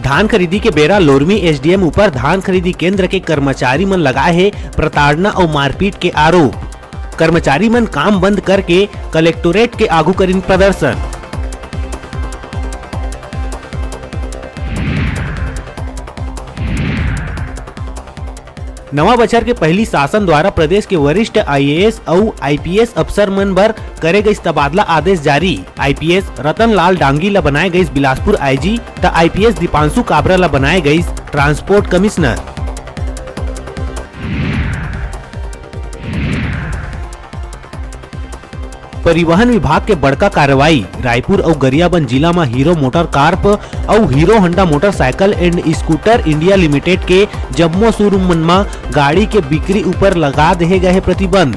धान खरीदी के बेरा लोरमी एसडीएम ऊपर धान खरीदी केंद्र के कर्मचारी मन लगाए है प्रताड़ना और मारपीट के आरोप। कर्मचारी मन काम बंद करके कलेक्टोरेट के आगू करीन प्रदर्शन। नवा बछर के पहली शासन द्वारा प्रदेश के वरिष्ठ आईएएस और आईपीएस अफसर मन बर करे गई तबादला आदेश जारी। आईपीएस रतन लाल डांगी ला बनाए गई बिलासपुर आईजी तो आईपीएस दीपांशु काबरा ला बनाए गई ट्रांसपोर्ट कमिश्नर। परिवहन विभाग के बड़का कार्रवाई। रायपुर और गरियाबंद जिला में हीरो मोटर कार्प और hero Honda motorcycle and scooter India limited के जम्मो शोरूम मन में गाड़ी के बिक्री ऊपर लगा दे गए प्रतिबंध।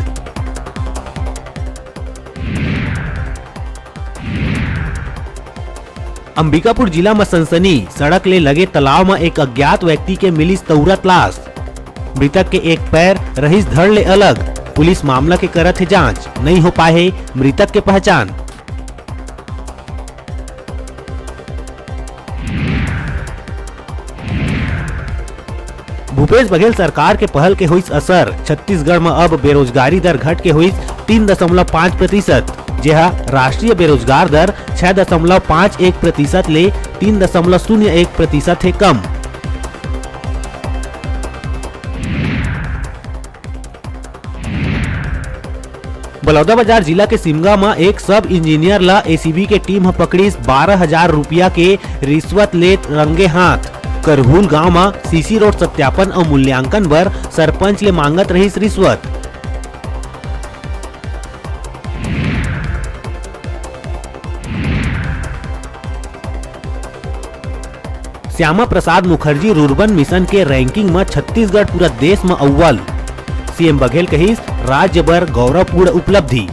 अंबिकापुर जिला में सनसनी। सड़क ले लगे तालाब में एक अज्ञात व्यक्ति के मिली तौरत लाश। मृतक के एक पैर रहीस धड़ ले अलग। पुलिस मामला के करत है जांच। नहीं हो पाए मृतक के पहचान। भूपेश बघेल सरकार के पहल के हुई असर। छत्तीसगढ़ में अब बेरोजगारी दर घट के हुई 3.5%। जहाँ राष्ट्रीय बेरोजगार दर 6.51% ले 3.01% है कम। बलौदाबाजार जिला के सिमगा में एक सब इंजीनियर ला एसीबी के टीम पकड़ी 12,000 रुपया के रिश्वत लेत रंगे हाथ। करहुल गांव में सीसी रोड सत्यापन और मूल्यांकन बर सरपंच ले मांगत रही रिश्वत। श्यामा प्रसाद मुखर्जी रुर्बन मिशन के रैंकिंग में छत्तीसगढ़ पूरा देश में अव्वल। सीएम बघेल कहिस राज्य भर गौरवपूर्ण उपलब्धि।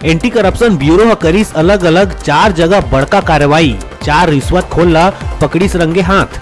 एंटी करप्शन ब्यूरो करीस अलग अलग 4 जगह बड़का कार्रवाई। 4 रिश्वत खोल ला पकड़ीस रंगे हाथ।